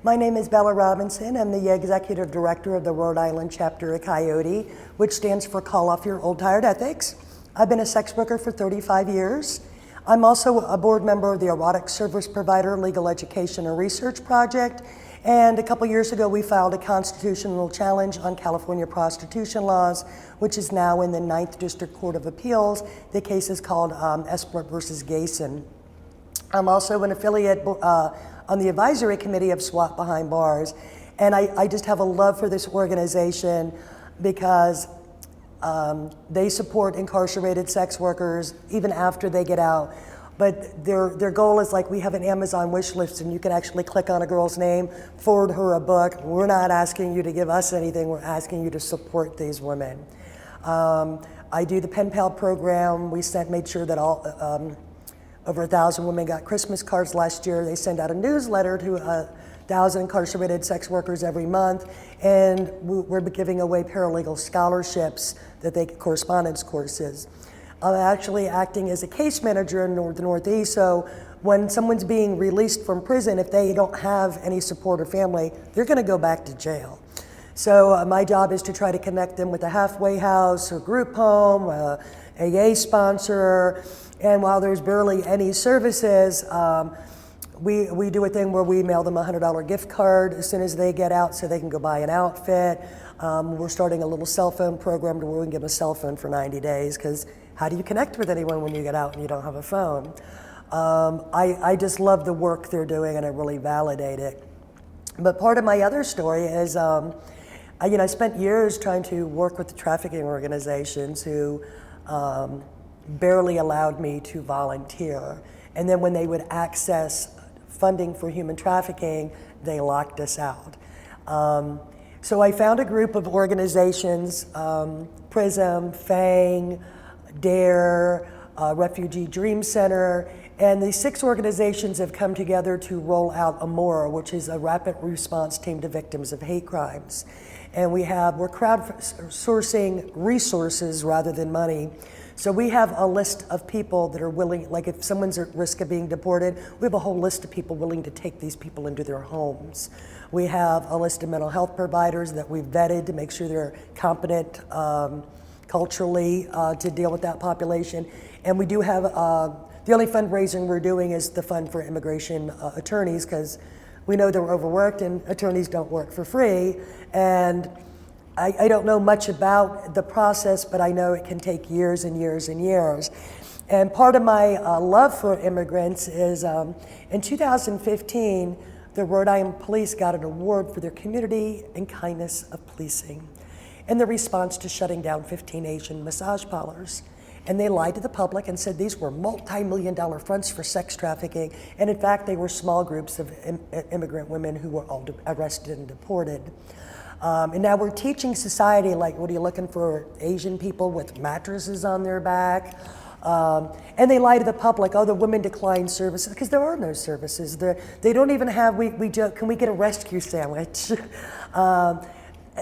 My name is Bella Robinson. I'm the Executive Director of the Rhode Island chapter of Coyote, which stands for Call Off Your Old Tired Ethics. I've been a sex worker for 35 years. I'm also a board member of the Erotic Service Provider Legal Education and Research Project. And a couple years ago, we filed a constitutional challenge on California prostitution laws, which is now in the 9th District Court of Appeals. The case is called Esbert versus Gayson. I'm also an affiliate on the advisory committee of SWAT Behind Bars. And I just have a love for this organization because they support incarcerated sex workers even after they get out. But their goal is like, we have an Amazon wish list and you can actually click on a girl's name, forward her a book. We're not asking you to give us anything, we're asking you to support these women. I do the Pen Pal program. We made sure that over 1,000 women got Christmas cards last year. They send out a newsletter to 1,000 incarcerated sex workers every month. And we're giving away paralegal scholarships that they correspondence courses. I'm actually acting as a case manager in the Northeast, so when someone's being released from prison, if they don't have any support or family, they're gonna go back to jail. So my job is to try to connect them with a halfway house, or group home, AA sponsor, and while there's barely any services, we do a thing where we mail them a $100 gift card as soon as they get out so they can go buy an outfit. We're starting a little cell phone program where we can give them a cell phone for 90 days, because how do you connect with anyone when you get out and you don't have a phone? I just love the work they're doing and I really validate it. But part of my other story is, I spent years trying to work with the trafficking organizations who barely allowed me to volunteer. And then when they would access funding for human trafficking, they locked us out. So I found a group of organizations, PRISM, FANG, DARE, Refugee Dream Center, and these 6 organizations have come together to roll out AMORA, which is a rapid response team to victims of hate crimes. And we're crowdsourcing resources rather than money. So we have a list of people that are willing, like if someone's at risk of being deported, we have a whole list of people willing to take these people into their homes. We have a list of mental health providers that we've vetted to make sure they're competent culturally to deal with that population. And we do have, the only fundraising we're doing is the fund for immigration attorneys, because we know they're overworked and attorneys don't work for free. And I don't know much about the process, but I know it can take years and years and years. And part of my love for immigrants is in 2015, the Rhode Island Police got an award for their community and kindness of policing in the response to shutting down 15 Asian massage parlors. And they lied to the public and said these were multi-million-dollar fronts for sex trafficking. And in fact, they were small groups of immigrant women who were all arrested and deported. And now we're teaching society, like, what are you looking for? Asian people with mattresses on their back. And they lie to the public, oh, the women decline services, because there are no services. They don't even have, we joke, can we get a rescue sandwich?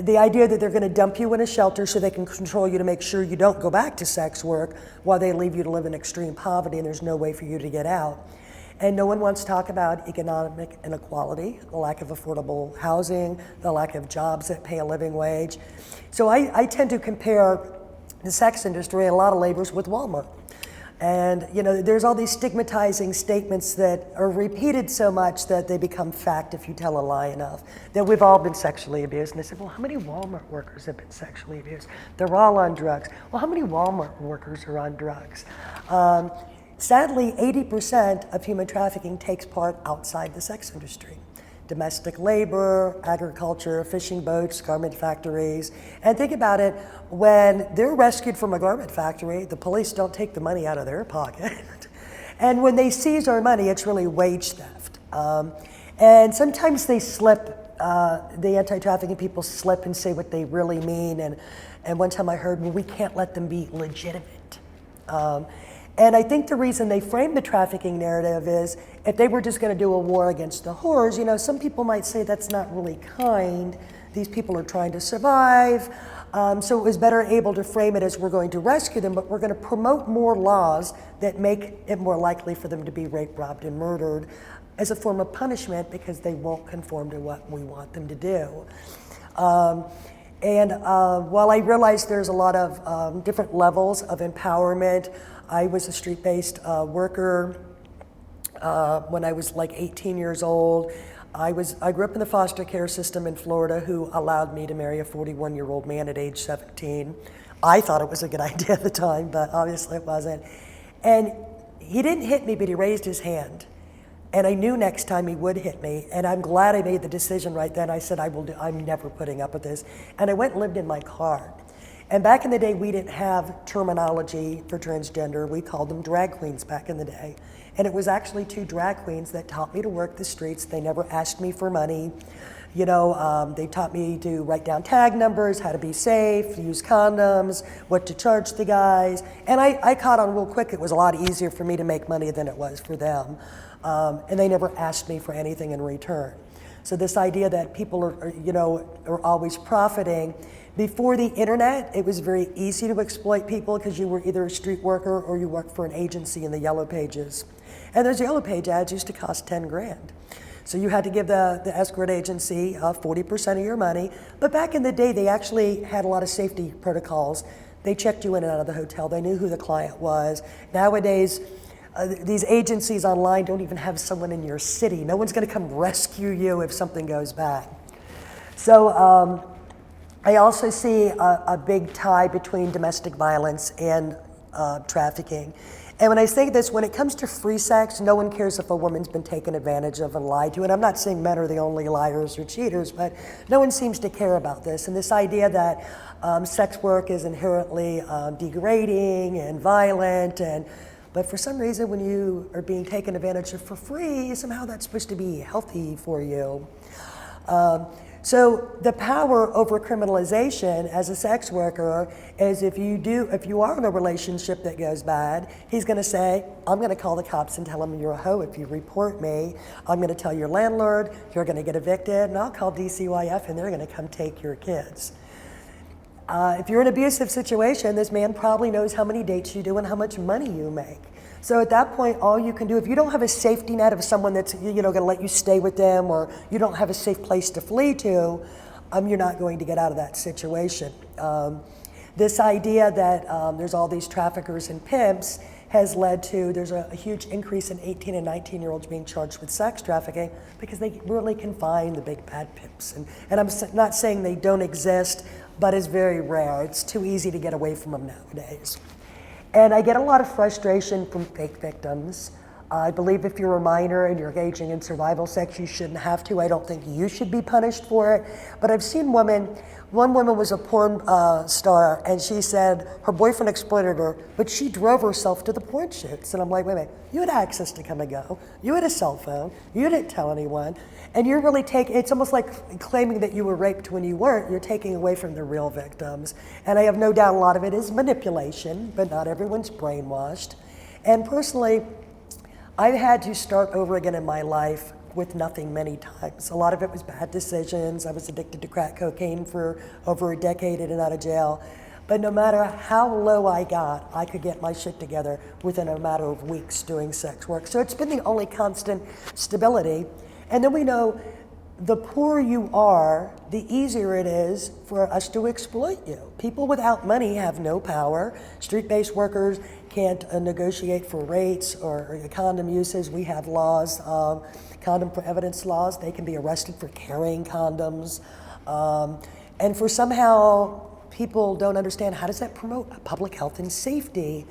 The idea that they're gonna dump you in a shelter so they can control you to make sure you don't go back to sex work while they leave you to live in extreme poverty and there's no way for you to get out. And no one wants to talk about economic inequality, the lack of affordable housing, the lack of jobs that pay a living wage. So I tend to compare the sex industry and a lot of labors with Walmart. And there's all these stigmatizing statements that are repeated so much that they become fact if you tell a lie enough, that we've all been sexually abused. And I said, well, how many Walmart workers have been sexually abused? They're all on drugs. Well, how many Walmart workers are on drugs? Sadly, 80% of human trafficking takes part outside the sex industry. Domestic labor, agriculture, fishing boats, garment factories. And think about it, when they're rescued from a garment factory, the police don't take the money out of their pocket. And when they seize our money, it's really wage theft. And sometimes they slip, the anti-trafficking people slip and say what they really mean. And one time I heard, well, we can't let them be legitimate. And I think the reason they frame the trafficking narrative is if they were just going to do a war against the whores, some people might say that's not really kind. These people are trying to survive. So it was better able to frame it as we're going to rescue them, but we're going to promote more laws that make it more likely for them to be raped, robbed, and murdered. as a form of punishment because they won't conform to what we want them to do. While I realized there's a lot of different levels of empowerment, I was a street-based worker when I was like 18 years old. I grew up in the foster care system in Florida, who allowed me to marry a 41-year-old man at age 17. I thought it was a good idea at the time, but obviously it wasn't. And he didn't hit me, but he raised his hand. And I knew next time he would hit me, and I'm glad I made the decision right then. I said, I'm never putting up with this. And I went and lived in my car. And back in the day, we didn't have terminology for transgender. We called them drag queens back in the day. And it was actually 2 drag queens that taught me to work the streets. They never asked me for money. You know, they taught me to write down tag numbers, how to be safe, use condoms, what to charge the guys. And I caught on real quick. It was a lot easier for me to make money than it was for them. And they never asked me for anything in return. So this idea that people are always profiting. Before the internet, it was very easy to exploit people because you were either a street worker or you worked for an agency in the Yellow Pages. And those Yellow Page ads used to cost 10 grand. So you had to give the escort agency 40% of your money. But back in the day, they actually had a lot of safety protocols. They checked you in and out of the hotel. They knew who the client was. Nowadays, these agencies online don't even have someone in your city. No one's going to come rescue you if something goes bad. So I also see a big tie between domestic violence and trafficking. And when I say this, when it comes to free sex, no one cares if a woman's been taken advantage of and lied to. And I'm not saying men are the only liars or cheaters, but no one seems to care about this. And this idea that sex work is inherently degrading and violent, but for some reason when you are being taken advantage of for free, somehow that's supposed to be healthy for you. So the power over criminalization as a sex worker is if you are in a relationship that goes bad, he's going to say, I'm going to call the cops and tell them you're a hoe if you report me. I'm going to tell your landlord you're going to get evicted, and I'll call DCYF and they're going to come take your kids. If you're in an abusive situation, this man probably knows how many dates you do and how much money you make. So at that point, all you can do, if you don't have a safety net of someone that's going to let you stay with them, or you don't have a safe place to flee to, you're not going to get out of that situation. This idea that there's all these traffickers and pimps has led to, there's a huge increase in 18 and 19-year-olds being charged with sex trafficking because they really can find the big bad pimps. And I'm not saying they don't exist, but it's very rare. It's too easy to get away from them nowadays. And I get a lot of frustration from fake victims. I believe if you're a minor and you're engaging in survival sex, you shouldn't have to. I don't think you should be punished for it. But I've seen women, one woman was a porn star, and she said her boyfriend exploited her, but she drove herself to the porn shoots. And I'm like, wait a minute, you had access to come and go. You had a cell phone. You didn't tell anyone. And you're really it's almost like claiming that you were raped when you weren't. You're taking away from the real victims. And I have no doubt a lot of it is manipulation, but not everyone's brainwashed. And personally, I've had to start over again in my life with nothing many times. A lot of it was bad decisions. I was addicted to crack cocaine for over a decade in and out of jail. But no matter how low I got, I could get my shit together within a matter of weeks doing sex work. So it's been the only constant stability. And then we know the poorer you are, the easier it is for us to exploit you. People without money have no power. Street-based workers can't negotiate for rates or condom uses. We have laws, condom for evidence laws. They can be arrested for carrying condoms. And for somehow people don't understand, how does that promote public health and safety?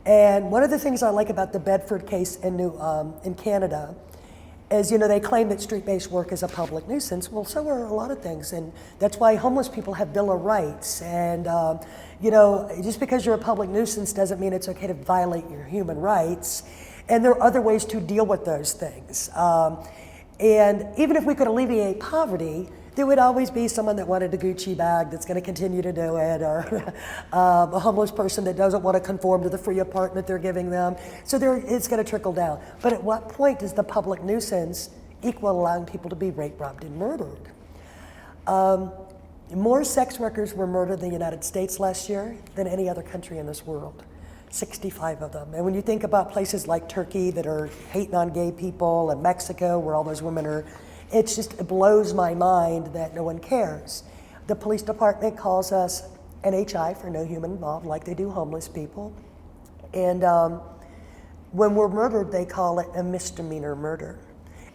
And one of the things I like about the Bedford case in Canada is, they claim that street-based work is a public nuisance. Well, so are a lot of things, and that's why homeless people have Bill of Rights. And just because you're a public nuisance doesn't mean it's okay to violate your human rights. And there are other ways to deal with those things. And even if we could alleviate poverty, there would always be someone that wanted a Gucci bag that's going to continue to do it, or a homeless person that doesn't want to conform to the free apartment they're giving them. So it's going to trickle down. But at what point does the public nuisance equal allowing people to be raped, robbed, and murdered? More sex workers were murdered in the United States last year than any other country in this world. 65 of them. And when you think about places like Turkey that are hating on gay people, and Mexico where all those women are, it blows my mind that no one cares. The police department calls us NHI for no human involved, like they do homeless people. And when we're murdered, they call it a misdemeanor murder.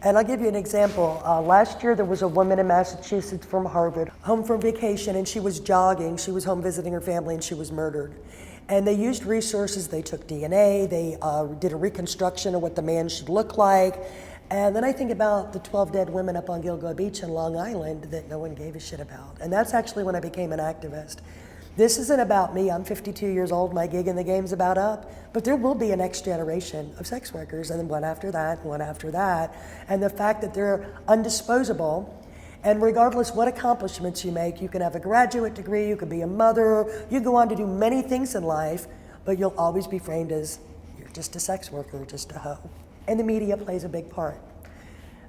And I'll give you an example. Last year, there was a woman in Massachusetts from Harvard, home from vacation, and she was jogging. She was home visiting her family, and she was murdered. And they used resources. They took DNA. They did a reconstruction of what the man should look like. And then I think about the 12 dead women up on Gilgo Beach in Long Island that no one gave a shit about. And that's actually when I became an activist. This isn't about me. I'm 52 years old. My gig in the game's about up. But there will be a next generation of sex workers, and then one after that, one after that. And the fact that they're undisposable, and regardless what accomplishments you make, you can have a graduate degree, you can be a mother, you go on to do many things in life, but you'll always be framed as you're just a sex worker, just a hoe. And the media plays a big part.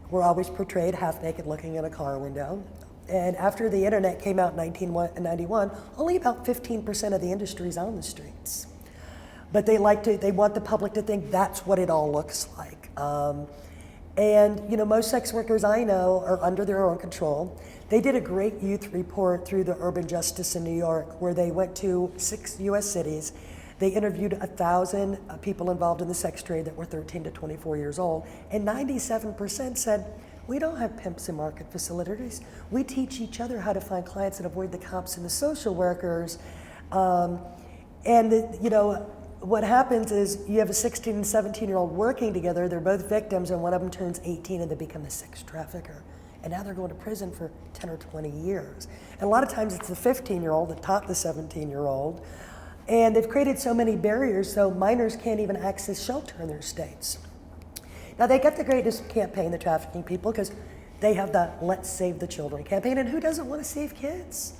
We're always portrayed half naked looking in a car window. And after the internet came out in 1991, only about 15% of the industry is on the streets. But they want the public to think that's what it all looks like. And most sex workers I know are under their own control. They did a great youth report through the Urban Justice in New York, where they went to 6 US cities. They interviewed 1,000 people involved in the sex trade that were 13 to 24 years old, and 97% said, we don't have pimps in market facilities. We teach each other how to find clients and avoid the cops and the social workers. What happens is you have a 16 and 17-year-old working together. They're both victims, and one of them turns 18 and they become a sex trafficker. And now they're going to prison for 10 or 20 years. And a lot of times it's the 15-year-old that taught the 17-year-old. And they've created so many barriers so minors can't even access shelter in their states. Now they got the greatest campaign, the trafficking people, because they have the Let's Save the Children campaign, and who doesn't want to save kids?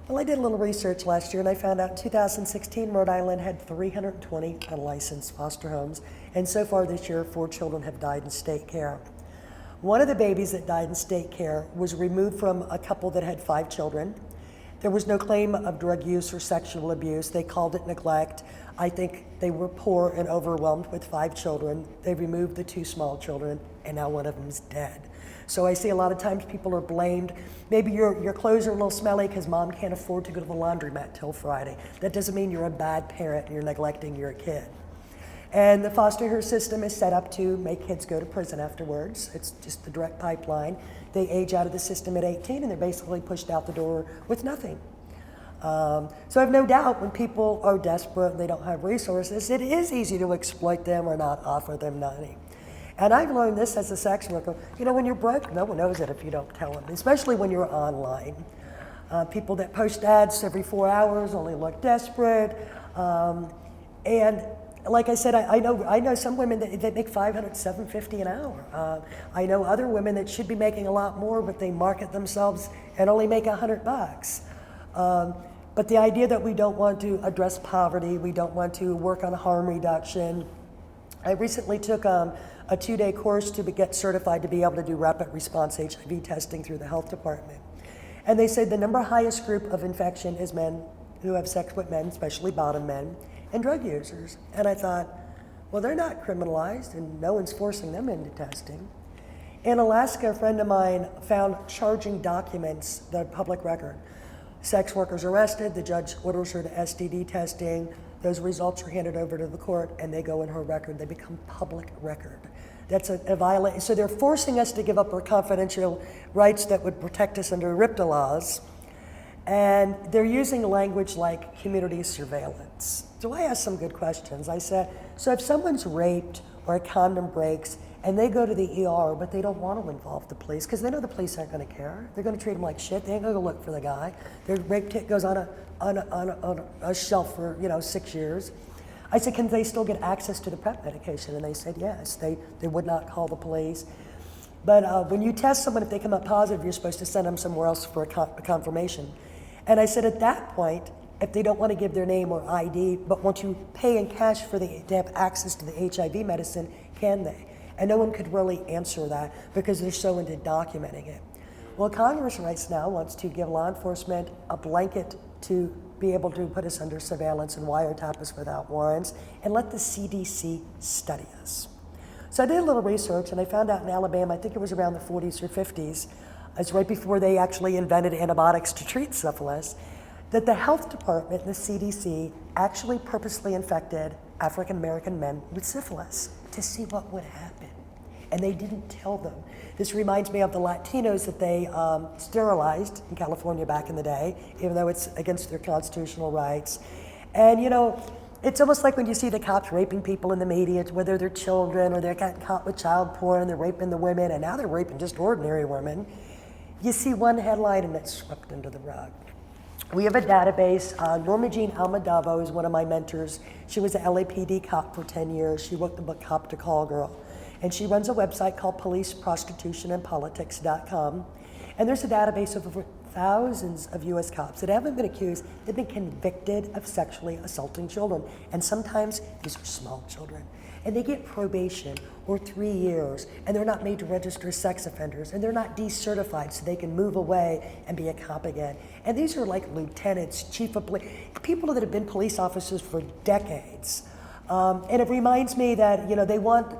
Well, I did a little research last year, and I found out in 2016, Rhode Island had 320 unlicensed foster homes, and so far this year, 4 children have died in state care. One of the babies that died in state care was removed from a couple that had 5 children. There was no claim of drug use or sexual abuse. They called it neglect. I think they were poor and overwhelmed with 5 children. They removed the 2 small children, and now one of them is dead. So I see a lot of times people are blamed. Maybe your clothes are a little smelly because mom can't afford to go to the laundromat till Friday. That doesn't mean you're a bad parent and you're neglecting your kid. And the foster care system is set up to make kids go to prison afterwards. It's just the direct pipeline. They age out of the system at 18 and they're basically pushed out the door with nothing. So I have no doubt when people are desperate and they don't have resources, it is easy to exploit them or not offer them money. And I've learned this as a sex worker. When you're broke, no one knows it if you don't tell them, especially when you're online. People that post ads every 4 hours only look desperate. And like I said, I know some women that make $500, $750 an hour. I know other women that should be making a lot more, but they market themselves and only make $100. But the idea that we don't want to address poverty, we don't want to work on harm reduction. I recently took a 2-day course to get certified to be able to do rapid response HIV testing through the health department. And they said the highest group of infection is men who have sex with men, especially bottom men, and drug users. And I thought, well, they're not criminalized and no one's forcing them into testing. In Alaska, a friend of mine found charging documents, the public record. Sex workers arrested, the judge orders her to STD testing, those results are handed over to the court and they go in her record, they become public record. That's a violation. So they're forcing us to give up our confidential rights that would protect us under RIPTA laws. And they're using language like community surveillance. So I asked some good questions. I said, so if someone's raped or a condom breaks and they go to the ER, but they don't want to involve the police because they know the police aren't going to care. They're going to treat them like shit. They ain't going to look for the guy. Their rape kit goes on a shelf for 6 years. I said, can they still get access to the PrEP medication? And they said yes. They would not call the police. But when you test someone, if they come up positive, you're supposed to send them somewhere else for a confirmation. And I said, at that point, if they don't want to give their name or ID, but want to pay in cash to have access to the HIV medicine, can they? And no one could really answer that because they're so into documenting it. Well, Congress right now wants to give law enforcement a blanket to be able to put us under surveillance and wiretap us without warrants and let the CDC study us. So I did a little research and I found out in Alabama, I think it was around the 40s or 50s, it's right before they actually invented antibiotics to treat syphilis, that the health department and the CDC actually purposely infected African American men with syphilis to see what would happen. And they didn't tell them. This reminds me of the Latinos that they sterilized in California back in the day, even though it's against their constitutional rights. And you know, it's almost like when you see the cops raping people in the media, whether they're children or they're getting caught with child porn and they're raping the women, and now they're raping just ordinary women. You see one headline and it's swept under the rug. We have a database. Norma Jean Almadavo is one of my mentors. She was an LAPD cop for 10 years. She wrote the book Cop to Call Girl. And she runs a website called policeprostitutionandpolitics.com. And there's a database of over thousands of US cops that haven't been accused, they've been convicted of sexually assaulting children. And sometimes these are small children. And they get probation or 3 years, and they're not made to register as sex offenders, and they're not decertified so they can move away and be a cop again. And these are like lieutenants, chief of police, people that have been police officers for decades. And it reminds me that, you know, they want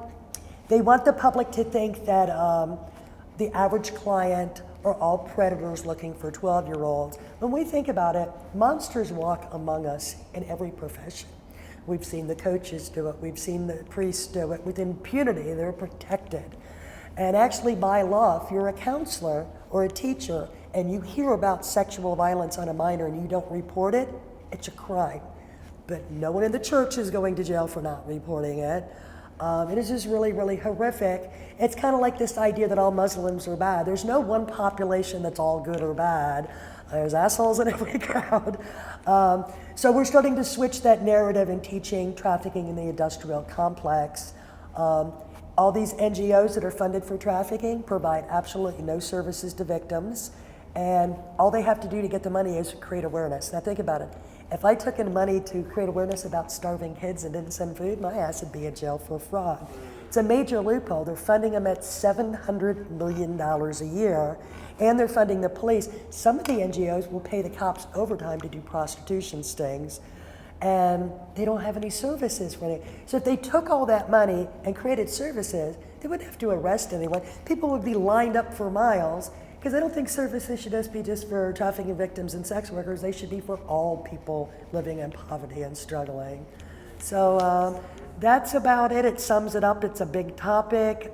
the public to think that the average client are all predators looking for 12-year-olds. When we think about it, monsters walk among us in every profession. We've seen the coaches do it. We've seen the priests do it with impunity. They're protected. And actually, by law, if you're a counselor or a teacher and you hear about sexual violence on a minor and you don't report it, it's a crime. But no one in the church is going to jail for not reporting it. It is just really, really horrific. It's kind of like this idea that all Muslims are bad. There's no one population that's all good or bad. There's assholes in every crowd. So we're starting to switch that narrative in teaching trafficking in the industrial complex. All these NGOs that are funded for trafficking provide absolutely no services to victims. And all they have to do to get the money is create awareness. Now think about it. If I took in money to create awareness about starving kids and didn't send food, my ass would be in jail for fraud. It's a major loophole. They're funding them at $700 million a year, and they're funding the police. Some of the NGOs will pay the cops overtime to do prostitution stings, and they don't have any services for it. So if they took all that money and created services, they wouldn't have to arrest anyone. People would be lined up for miles, because I don't think services should just be just for trafficking victims and sex workers. They should be for all people living in poverty and struggling. So that's about it. It sums it up. It's a big topic.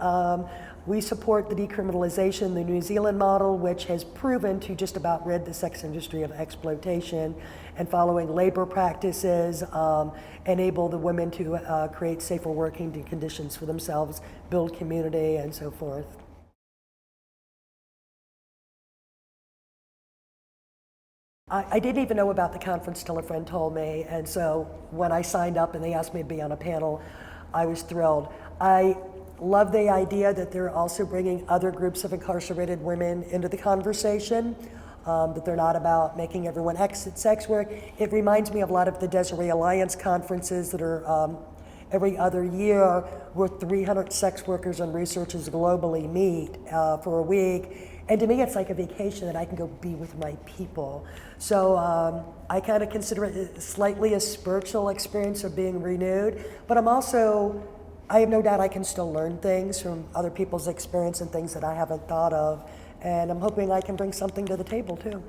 We support the decriminalization, the New Zealand model, which has proven to just about rid the sex industry of exploitation, and following labor practices, enable the women to create safer working conditions for themselves, build community, and so forth. I didn't even know about the conference till a friend told me, and so when I signed up and they asked me to be on a panel, I was thrilled. I love the idea that they're also bringing other groups of incarcerated women into the conversation, that they're not about making everyone exit sex work. It reminds me of a lot of the Desiree Alliance conferences that are every other year, where 300 sex workers and researchers globally meet for a week. And to me, it's like a vacation that I can go be with my people. So I kind of consider it slightly a spiritual experience of being renewed, but I have no doubt I can still learn things from other people's experience and things that I haven't thought of. And I'm hoping I can bring something to the table too.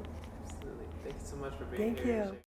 Absolutely. Thank you so much for being here. Thank you.